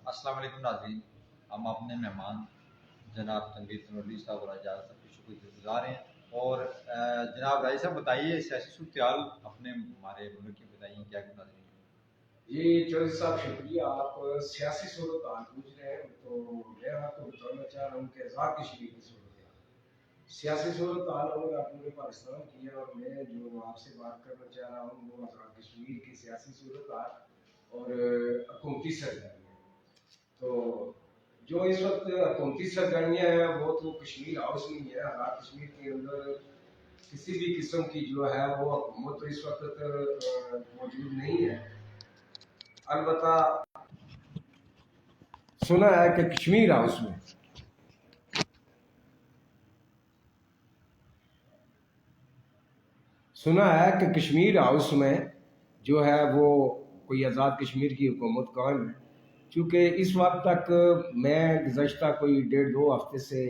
السلام علیکم ناظرین، ہم اپنے مہمان جناب تنویر تنوری صاحب اور اجازت صاحب کی شکر گزار ہیں۔ اور جناب راجی صاحب بتائیے سیاسی صورتحال اپنے ہمارے ملک کی بتائیے کیا کہ ناظرین۔ جی چودھری صاحب شکریہ، آپ سیاسی صورتحال پوچھ رہے ہیں تو میں آپ کو بتانا چاہ رہا ہوں کہ آزاد کشمیر کی صورتحال سیاسی صورتحال اور آپ پورے پاکستان کی ہے، اور میں جو آپ سے بات کرنا چاہ رہا ہوں وہ آزاد کشمیر کی سیاسی صورتحال اور حکومتی سرگرمیاں۔ تو جو اس وقت حکومتی سرگرمیاں ہیں وہ تو کشمیر ہاؤس میں ہی ہے۔ آزاد کشمیر کے اندر کسی بھی قسم کی جو ہے وہ حکومت تو اس وقت موجود نہیں ہے۔ البتہ سنا ہے کہ کشمیر ہاؤس میں کشمیر ہاؤس میں جو ہے وہ کوئی آزاد کشمیر کی حکومت قائم ہے۔ چونکہ اس وقت تک میں گزشتہ کوئی 1.5-2 ہفتے سے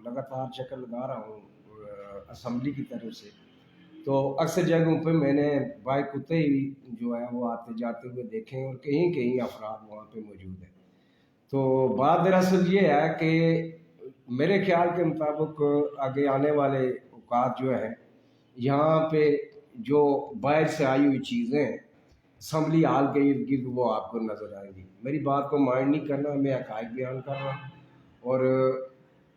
لگاتار چکر لگا رہا ہوں اسمبلی کی طرف سے، تو اکثر جگہوں پہ میں نے بائک کتے ہی جو ہے وہ آتے جاتے ہوئے دیکھے اور کہیں کہیں افراد وہاں پہ موجود ہیں۔ تو بات دراصل یہ ہے کہ میرے خیال کے مطابق آگے آنے والے اوقات جو ہیں یہاں پہ جو باہر سے آئی ہوئی چیزیں اسمبلی ہال کے ارد گرد وہ آپ کو نظر آئیں گی۔ میری بات کو مائنڈ نہیں کرنا، میں حقائق بیان کر رہا ہوں۔ اور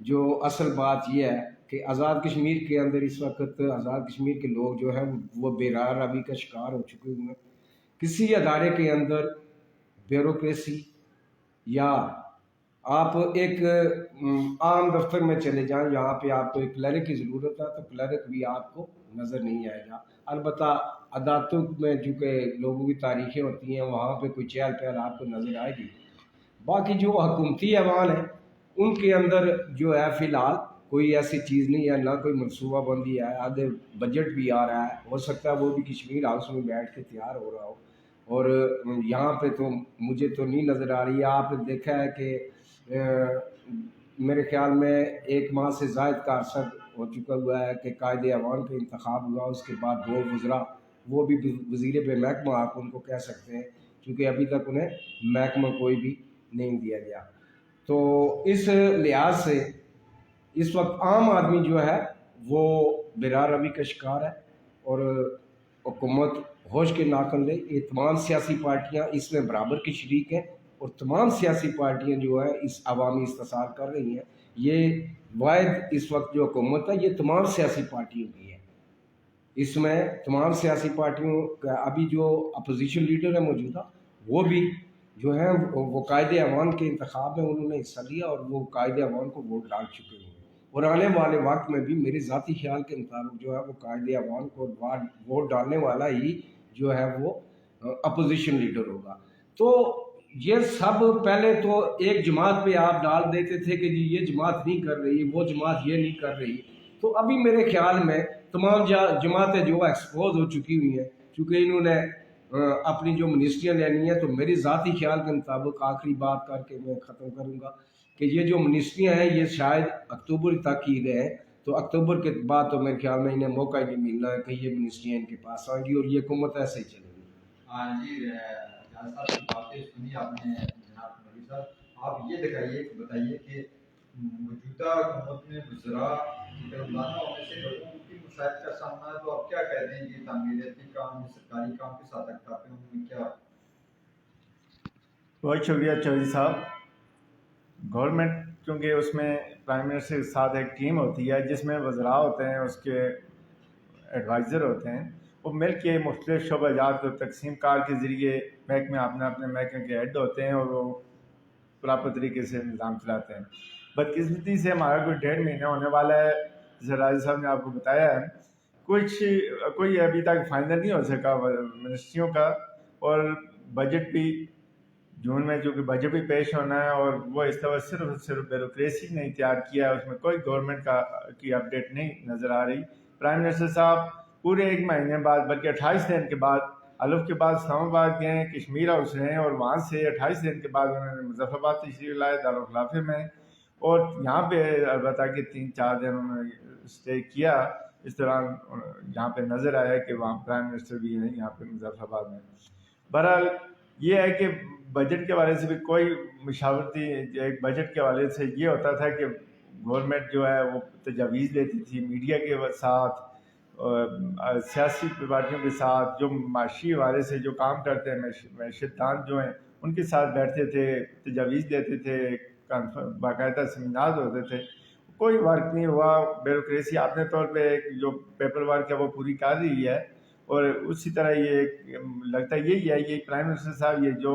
جو اصل بات یہ ہے کہ آزاد کشمیر کے اندر اس وقت آزاد کشمیر کے لوگ جو ہیں وہ بیرار روی کا شکار ہو چکے ہوئے ہیں۔ کسی ادارے کے اندر بیوروکریسی یا آپ ایک عام دفتر میں چلے جائیں، یہاں پہ آپ کو ایک کلرک کی ضرورت ہے تو کلرک بھی آپ کو نظر نہیں آئے گا۔ البتہ عدالتوں میں چونکہ لوگوں کی تاریخیں ہوتی ہیں وہاں پہ کوئی چہل پہل آپ کو نظر آئے گی۔ باقی جو حکومتی ایوان ہیں ان کے اندر جو ہے فی الحال کوئی ایسی چیز نہیں ہے، نہ کوئی منصوبہ بندی ہے۔ آگے بجٹ بھی آ رہا ہے، ہو سکتا ہے وہ بھی کشمیر ہاؤس میں بیٹھ کے تیار ہو رہا ہو، اور یہاں پہ تو مجھے تو نہیں نظر آ رہی ہے۔ آپ نے دیکھا ہے کہ میرے خیال میں 1 ماہ سے زائد کا عرصہ ہو چکا ہوا ہے کہ قائد ایوان کا انتخاب ہوا، اس کے بعد 2 وزراء، وہ بھی وزیر بے محکمہ آپ ان کو کہہ سکتے ہیں، کیونکہ ابھی تک انہیں محکمہ کوئی بھی نہیں دیا گیا۔ تو اس لحاظ سے اس وقت عام آدمی جو ہے وہ بیرار روی کا شکار ہے، اور حکومت ہوش کے ناکن لے۔ یہ تمام سیاسی پارٹیاں اس میں برابر کی شریک ہیں، اور تمام سیاسی پارٹیاں جو ہے اس عوامی استحصال کر رہی ہیں۔ یہ واحد اس وقت جو حکومت ہے یہ تمام سیاسی پارٹیوں کی ہے۔ اس میں تمام سیاسی پارٹیوں کا ابھی جو اپوزیشن لیڈر ہے موجودہ وہ بھی جو ہیں وہ قائد ایوان کے انتخاب میں انہوں نے حصہ لیا، اور وہ قائد ایوان کو ووٹ ڈال چکے ہیں، اور آنے والے وقت میں بھی میرے ذاتی خیال کے مطابق جو ہے وہ قائد ایوان کو ووٹ ڈالنے والا ہی جو ہے وہ اپوزیشن لیڈر ہوگا۔ تو یہ سب پہلے تو ایک جماعت پہ آپ ڈال دیتے تھے کہ جی یہ جماعت نہیں کر رہی، وہ جماعت یہ نہیں کر رہی، تو ابھی میرے خیال میں تمام جماعتیں جو ایکسپوز ہو چکی ہوئی ہیں، چونکہ انہوں نے اپنی جو منسٹریاں لینی ہیں۔ تو میری ذاتی خیال کے مطابق آخری بات کر کے میں ختم کروں گا کہ یہ جو منسٹریاں ہیں یہ شاید اکتوبر تک کی گئے ہیں، تو اکتوبر کے بعد تو میرے خیال میں انہیں موقع ہی نہیں ملنا ہے کہ یہ منسٹریاں ان کے پاس آئیں گی، اور یہ حکومت ایسے ہی چلے گی۔ ہاں جی، جہاں صاحب کی باتیں سنی آپ نے جناب تنوری صاحب، آپ یہ بتائیے کہ موجودہ حکومت میں وزراء کی طرف لانا ہونے سے لوگوں کی مشاہد کا سامنا ہے، تو آپ کیا کہتے ہیں یہ تعمیراتی کام سرکاری کام کس حد تک کرتے ہیں، ان میں کیا؟ بہت شکریہ چودھری صاحب۔ گورنمنٹ چونکہ اس میں پرائم منسٹر کے ساتھ ایک ٹیم ہوتی ہے جس میں وزراء ہوتے ہیں، اس کے ایڈوائزر ہوتے ہیں، وہ مل کے مختلف شعبہ جات کو تقسیم کار کے ذریعے محکمے اپنے محکمے کے ہیڈ ہوتے ہیں، اور وہ پراپر طریقے سے نظام چلاتے ہیں۔ بدقسمتی سے ہمارا کوئی 1.5 مہینہ ہونے والا ہے، جیسے راجہ صاحب نے آپ کو بتایا ہے، کوئی ابھی تک فائنل نہیں ہو سکا منسٹریوں کا، اور بجٹ بھی جون میں چونکہ بجٹ بھی پیش ہونا ہے، اور وہ اس طرح صرف بیوروکریسی نہیں تیار کیا ہے، اس میں کوئی گورنمنٹ کی اپڈیٹ نہیں نظر آ رہی۔ پرائم منسٹر صاحب پورے 1 مہینے بعد، بلکہ 28 دن کے بعد الف کے بعد اسلام آباد گئے ہیں، کشمیر ہاؤس رہے ہیں، اور وہاں سے 28 دن کے بعد انہوں نے مظفر آباد تشریف لائے دارالخلافے میں، اور یہاں پہ البتہ کہ 3-4 دن انہوں نے اسٹے کیا۔ اس دوران یہاں پہ نظر آیا کہ وہاں پرائم منسٹر بھی ہیں یہاں پہ مظفر آباد میں۔ بہرحال یہ ہے کہ بجٹ کے حوالے سے بھی کوئی مشاورتی ایک بجٹ کے حوالے سے یہ ہوتا تھا کہ گورنمنٹ جو ہے وہ تجاویز لیتی تھی میڈیا کے ساتھ، سیاسی پارٹیوں کے ساتھ، جو معاشی حوالے سے جو کام کرتے ہیں معیشت دان جو ہیں ان کے ساتھ بیٹھتے تھے، تجاویز دیتے تھے، باقاعدہ سیمینار ہوتے تھے. کوئی ورک نہیں ہوا. بیوروکریسی اپنے طور پہ ایک جو پیپر ورک ہے وہ پوری کر رہی ہے. اور اسی طرح یہ لگتا ہے یہی ہے، یہ پرائم منسٹر صاحب یہ جو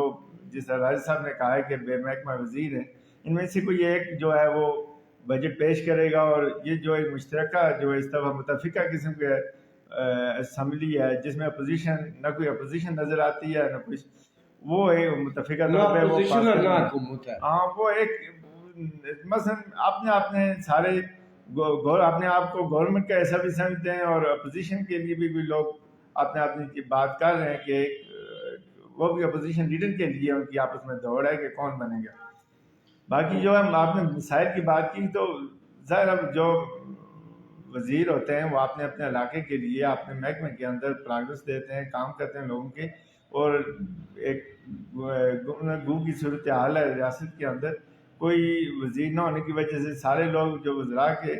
جس طرح راجہ صاحب نے کہا ہے کہ بے محکمہ وزیر ہیں، ان میں سے کوئی ایک جو ہے وہ بجٹ پیش کرے گا. اور یہ جو ایک مشترکہ جو اس طرح متفقہ قسم کے اسمبلی ہے جس میں اپوزیشن نہ کوئی اپوزیشن نظر آتی ہے نہ کچھ، وہ ایک متفقہ طور پہ ہاں وہ ایک مثلا اپنے سارے اپنے آپ کو گورنمنٹ کا ایسا بھی سمجھتے ہیں، اور اپوزیشن کے لیے بھی کوئی لوگ اپنی بات کر رہے ہیں کہ وہ بھی اپوزیشن لیڈر کے لیے ان کی آپس میں دوڑ ہے کہ کون بنے گا. باقی جو ہے آپ نے مسائل کی بات کی تو ظاہر اب جو وزیر ہوتے ہیں وہ اپنے علاقے کے لیے اپنے محکمے کے اندر پروگرس دیتے ہیں، کام کرتے ہیں لوگوں کے. اور ایک گفتگو کی صورتحال ہے ریاست کے اندر، کوئی وزیر نہ ہونے کی وجہ سے سارے لوگ جو وزراء بھی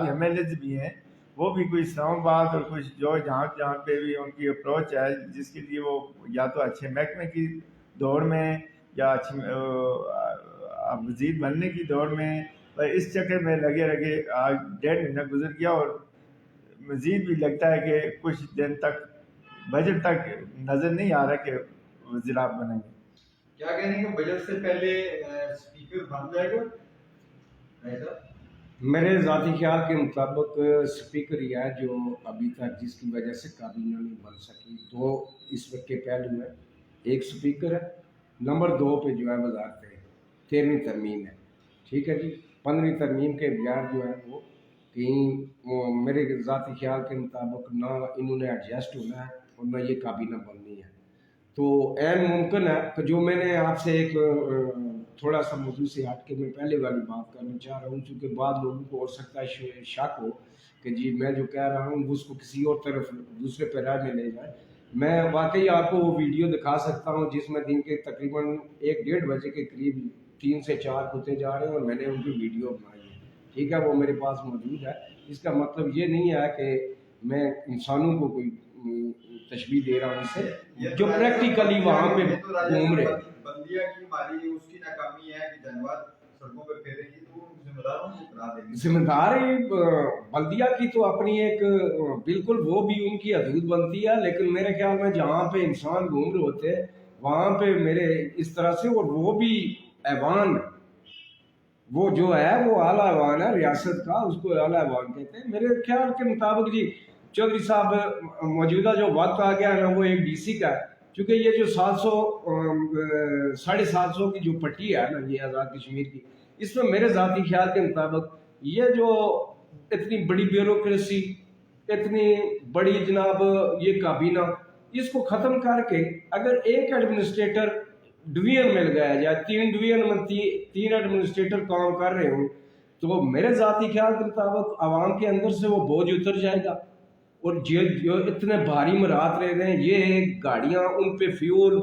ایم ایل ایز بھی ہیں وہ بھی کوئی اسلام آباد اور کچھ جو جہاں پہ بھی ان کی اپروچ ہے جس کے لیے وہ یا تو اچھے محکمے کی دوڑ میں یا اچھے وزیر بننے کی دوڑ میں، اس چکر میں لگے آج 1.5 مہینہ گزر گیا اور مزید بھی لگتا ہے کہ کچھ دن تک بجٹ تک نظر نہیں آ رہا کہ وزیر آپ بنیں گے. کیا کہنے کہ بجٹ سے پہلے اسپیکر بن جائے گا؟ میرے ذاتی خیال کے مطابق اسپیکر ہی ہے جو ابھی تک جس کی وجہ سے کابینہ نہیں بن سکی. تو اس وقت کے پہلو ہے ایک اسپیکر ہے، نمبر 2 پہ جو ہے وزارتیں 13ویں ترمیم ہے. ٹھیک ہے جی، 15ویں ترمیم کے بغیر جو ہے وہ کہیں میرے ذاتی خیال کے مطابق نہ انہوں نے ایڈجسٹ ہونا ہے اور نہ یہ کابینہ بننی ہے. تو عین ممکن ہے کہ جو میں نے آپ سے ایک تھوڑا سا موضوع سے ہٹ کے میں پہلے والی بات کرنا چاہ رہا ہوں، چونکہ بعض لوگوں کو ہو سکتا ہے شک ہو کہ جی میں جو کہہ رہا ہوں اس کو کسی اور طرف دوسرے پہ رائے میں لے جائے. میں واقعی آپ کو وہ ویڈیو دکھا سکتا ہوں جس میں دن کے تقریباً 1-1.5 بجے کے قریب 3 سے 4 کتے جا رہے ہیں اور میں نے ان کی ویڈیو بنائی ہے. ٹھیک ہے، وہ میرے پاس موجود ہے. اس کا مطلب یہ نہیں ہے کہ میں انسانوں کو کوئی تشبیہ دے رہا ہوں سے جو پریکٹیکلی وہاں پہ گھوم رہے. بلدیہ کی مالی اس کی ناکامی ہے کہ جانور سڑکوں پہ پھیرے گی تو ذمہ داروں کو کرا دیں گے. ذمہ دار بلدیہ کی تو اپنی ایک بالکل وہ بھی ان کی حدود بنتی ہے، لیکن میرے خیال میں جہاں پہ انسان گھوم رہے ہوتے ہیں وہاں پہ میرے اس طرح سے، اور وہ بھی ایوان وہ جو ہے وہ اعلیٰ ایوان ہے ریاست کا، اس کو اعلیٰ ایوان کہتے ہیں. میرے خیال کے مطابق جی چودھری صاحب موجودہ جو وقت آ گیا ہے نا وہ ایک ڈی سی کا ہے، چونکہ یہ جو 700 کی جو پٹی ہے نا یہ آزاد کشمیر کی، اس میں میرے ذاتی خیال کے مطابق یہ جو اتنی بڑی بیوروکریسی، اتنی بڑی جناب یہ کابینہ، اس کو ختم کر کے اگر ایک ایڈمنسٹریٹر ڈویژن میں لگایا جائے، 3 ڈویژن میں 3 ایڈمنسٹریٹر کام کر رہے ہوں، تو میرے ذاتی خیال کے مطابق عوام کے اندر سے وہ بوجھ اتر جائے گا. اور جو اتنے بھاری مرات رہ رہے ہیں یہ گاڑیاں، ان پہ فیول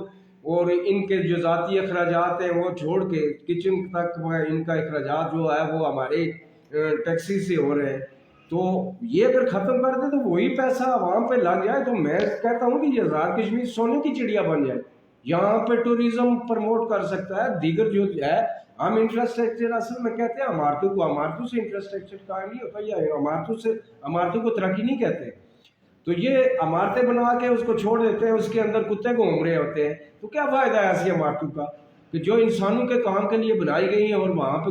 اور ان کے جو ذاتی اخراجات ہیں وہ چھوڑ کے کچن تک ان کا اخراجات جو ہے وہ ہمارے ٹیکسی سے ہو رہے ہیں. تو یہ اگر ختم کر دیں تو وہی پیسہ عوام پہ لگ جائے تو میں کہتا ہوں کہ یہ آزاد کشمیر سونے کی چڑیا بن جائے. یہاں پہ ٹورزم پروموٹ کر سکتا ہے. دیگر جو ہے ہم انفراسٹرکچر اصل میں کہتے ہیں عمارتوں سے انفراسٹرکچر کہا نہیں ہوتا، یا عمارتوں کو ترقی نہیں کہتے. تو یہ عمارتیں بنا کے اس کو چھوڑ دیتے ہیں، اس کے اندر کتے گھوم رہے ہوتے ہیں. تو کیا فائدہ ہے ایسی عمارتوں کا کہ جو انسانوں کے کام کے لیے بنائی گئی ہیں اور وہاں پہ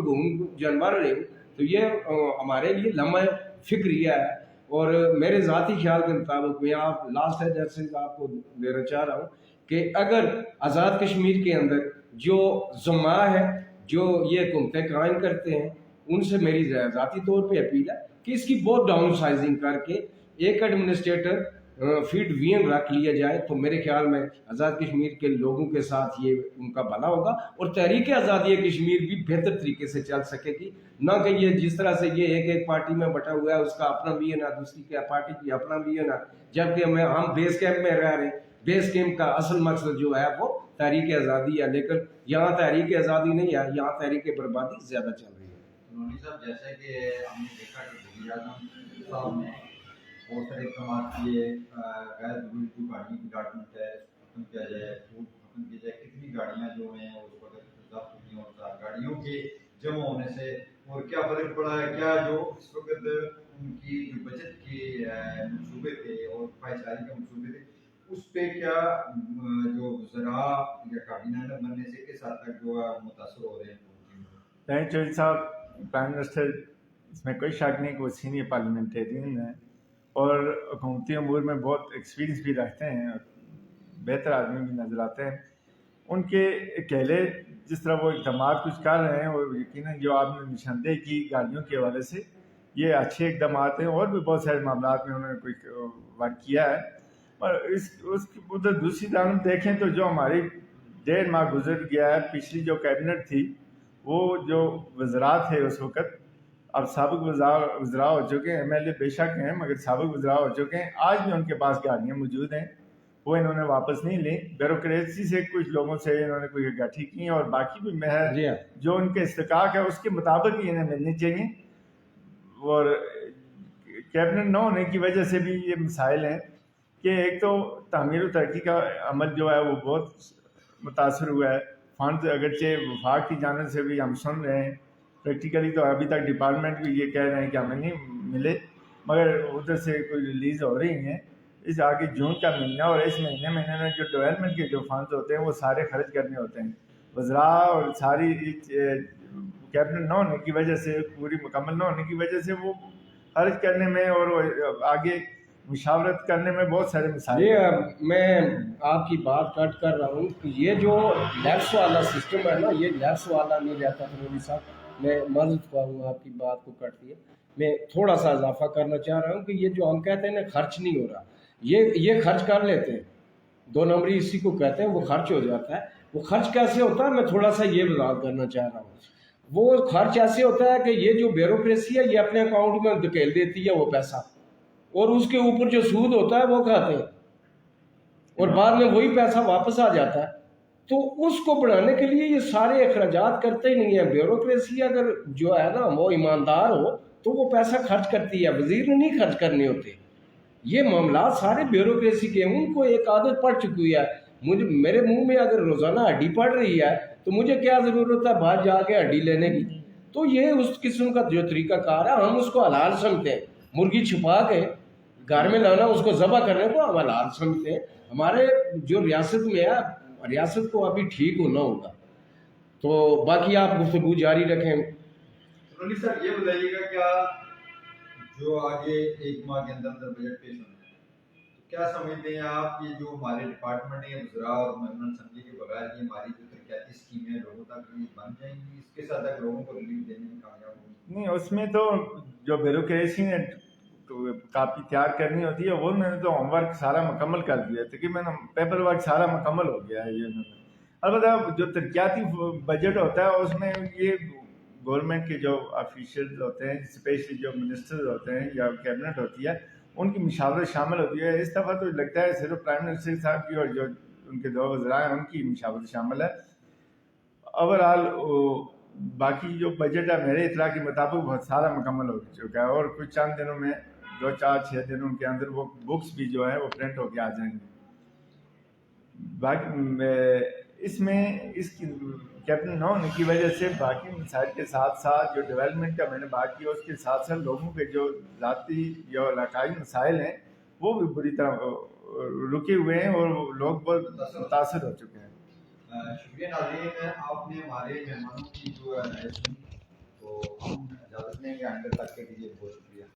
جانور رہے. تو یہ ہمارے لیے لمحہ فکریہ ہے. اور میرے ذاتی خیال کے مطابق میں آپ لاسٹ ایڈریس آپ کو دینا چاہ رہا ہوں کہ اگر آزاد کشمیر کے اندر جو ذمہ ہے، جو یہ حکومتیں قائم کرتے ہیں، ان سے میری ذاتی طور پہ اپیل ہے کہ اس کی بہت ڈاؤن سائزنگ کر کے ایک ایڈمنسٹریٹر فیڈ وین رکھ لیا جائے تو میرے خیال میں آزاد کشمیر کے لوگوں کے ساتھ یہ ان کا بھلا ہوگا اور تحریک آزادی کشمیر بھی بہتر طریقے سے چل سکے گی. نہ کہ یہ جس طرح سے یہ ایک پارٹی میں بٹا ہوا ہے، اس کا اپنا وین ہے، دوسری کی پارٹی کی اپنا وین ہے، جبکہ ہم بیس کیمپ میں رہ رہے ہیں. بیس کیمپ کا اصل مقصد جو ہے وہ تحریک آزادی ہے، لیکن یہاں تحریک آزادی نہیں ہے، یہاں تحریک بربادی زیادہ چل رہی ہے۔ نونی صاحب جیسے کہ ہم نے دیکھا کہ وزیر اعظم صاحب نے بہت سارے اقدامات کیے، غیر ضروری جو گاڑیوں کی لاٹمنٹ ہے اس کو ختم کیا جائے، فوڈ ختم کیا جائے، کتنی گاڑیاں جو ہیں اس وقت ضبط ہوئی ہیں، گاڑیوں کے جمع ہونے سے اور کیا فرق پڑا ہے، کیا جو اس وقت ان کی جو بجٹ کے منصوبے تھے اور پائیداری کے منصوبے تھے اس پہ کیا جو وزراء یا کابینہ بننے سے کس حد تک جو ہے متاثر ہو رہے ہیں؟ طاہر چودھری صاحب پرائم منسٹر، اس میں کوئی شک نہیں کہ وہ سینئر پارلیمنٹیرین ہیں اور حکومتی امور میں بہت ایکسپیرینس بھی رکھتے ہیں اور بہتر آدمی بھی نظر آتے ہیں۔ ان کے اکیلے جس طرح وہ اقدامات کچھ کر رہے ہیں اور یقیناً جو آپ نے نشاندہی کی گاڑیوں کے حوالے سے، یہ اچھے اقدامات ہیں، اور بھی بہت سارے معاملات میں انہوں نے کوئی ورک کیا ہے۔ اور اس کی ادھر دوسری جانب دیکھیں تو جو ہماری 1.5 ماہ گزر گیا ہے، پچھلی جو کیبنٹ تھی وہ جو وزراء تھے اس وقت، اب سابق وزراء ہو چکے ہیں، MLA بے شک ہیں مگر سابق وزراء ہو چکے ہیں، آج بھی ان کے پاس گاڑیاں موجود ہیں، وہ انہوں نے واپس نہیں لیں۔ بیوروکریسی سے کچھ لوگوں سے انہوں نے کوئی گٹھی کی اور باقی بھی محض جی ہاں، جو ان کے استحقاق ہے اس کے مطابق ہی انہیں ملنی چاہیے۔ اور کیبنٹ نہ ہونے کی وجہ سے بھی یہ مسائل ہیں کہ ایک تو تعمیر و ترقی کا عمل جو ہے وہ بہت متاثر ہوا ہے۔ فنڈ اگرچہ وفاق کی جانب سے بھی ہم سن رہے ہیں، پریکٹیکلی تو ابھی تک ڈپارٹمنٹ بھی یہ کہہ رہے ہیں کہ ہمیں نہیں ملے، مگر ادھر سے کوئی ریلیز ہو رہی ہیں۔ اس آگے جون کا مہینہ اور اس مہینے میں جو ڈیولپمنٹ کے جو فنڈز ہوتے ہیں وہ سارے خرچ کرنے ہوتے ہیں۔ وزراء اور ساری کیبنٹ نہ ہونے کی وجہ سے، پوری مکمل نہ ہونے کی وجہ سے وہ خرچ کرنے میں اور آگے مشاورت کرنے میں بہت سارے مسائل ہیں۔ یہ میں آپ کی بات کٹ کر رہا ہوں کہ یہ جو لیپس والا سسٹم ہے نا، یہ لیپس والا نہیں رہتا فروغی صاحب، میں معذرت خواہ ہوں آپ کی بات کو کٹ دیا، میں تھوڑا سا اضافہ کرنا چاہ رہا ہوں کہ یہ جو ہم کہتے ہیں نا خرچ نہیں ہو رہا، یہ خرچ کر لیتے ہیں، 2 نمبری اسی کو کہتے ہیں، وہ خرچ ہو جاتا ہے۔ وہ خرچ کیسے ہوتا ہے، میں تھوڑا سا یہ وضاحت کرنا چاہ رہا ہوں۔ وہ خرچ ایسے ہوتا ہے کہ یہ جو بیوروکریسی ہے یہ اپنے اکاؤنٹ میں دھکیل دیتی ہے وہ پیسہ، اور اس کے اوپر جو سود ہوتا ہے وہ کھاتے ہیں، اور بعد میں وہی پیسہ واپس آ جاتا ہے۔ تو اس کو بڑھانے کے لیے یہ سارے اخراجات کرتے ہی نہیں ہیں۔ بیوروکریسی اگر جو ہے نا وہ ایماندار ہو تو وہ پیسہ خرچ کرتی ہے، وزیر نے نہیں خرچ کرنے ہوتے۔ یہ معاملات سارے بیوروکریسی کے ہیں، ان کو ایک عادت پڑ چکی ہے۔ میرے منہ میں اگر روزانہ ہڈی پڑ رہی ہے تو مجھے کیا ضرورت ہے باہر جا کے ہڈی لینے کی؟ تو یہ اس قسم کا جو طریقہ کار ہے، ہم اس کو حلال سمجھتے ہیں۔ مرغی چھپا کے گھر میں لانا، اس کو ذبح کرنے کو ہم حلال سمجھتے ہیں۔ ہمارے جو ریاست میں ہے، ریاست کو ابھی ٹھیک ہونا ہوگا۔ تو باقی آپ گفتگو جاری رکھیں۔ رونی صاحب یہ بتائیے گا کیا جو آگے 1 ماہ کے اندر بجٹ پیش ہونا ہے، تو کیا سمجھتے ہیں آپ یہ جو ہمارے ڈپارٹمنٹ ہیں وزراء اور ممبران اسمبلی کے بغیر یہ ہماری جو ترقیاتی اسکیمیں لوگوں تک بن جائیں گی، اس کے ساتھ تک لوگوں کو ریلیف دینے میں کامیاب ہوں گی؟ نہیں، اس میں تو جو بیوروکریسی نے کاپی تیار کرنی ہوتی ہے وہ میں نے تو ہوم ورک سارا مکمل کر دیا ہے، تقریباً پیپر ورک سارا مکمل ہو گیا ہے یہ انہوں نے۔ البتہ جو ترقیاتی بجٹ ہوتا ہے اس میں یہ گورنمنٹ کے جو آفیشیل ہوتے ہیں، اسپیشلی جو منسٹر ہوتے ہیں یا کیبنٹ ہوتی ہے، ان کی مشاورت شامل ہوتی ہے۔ اس دفعہ تو لگتا ہے صرف پرائم منسٹر صاحب کی اور جو ان کے 2 وزراء ہیں ان کی مشاورت شامل ہے۔ اوورآل باقی جو بجٹ ہے میرے اطلاع کے مطابق بہت سارا مکمل ہو چکا ہے، اور کچھ چند دنوں میں 2 4 6 دنوں کے اندر وہ بکس بھی جو ہے وہ پرنٹ ہو کے آ جائیں گے۔ باقی اس میں اس کی کیبنٹ نہ ہونے کی وجہ سے باقی مسائل کے ساتھ ساتھ جو ڈیولپمنٹ کا میں نے بات کی اس کے ساتھ ساتھ لوگوں کے جو ذاتی یا علاقائی مسائل ہیں وہ بھی بری طرح رکے ہوئے ہیں اور لوگ بہت متاثر ہو چکے ہیں۔ شکریہ ناظرین، آپ نے ہمارے مہمانوں کی جو رائے سنی، تو ہم اجازت لیں گے آئندہ تک کے لیے بہت شکریہ۔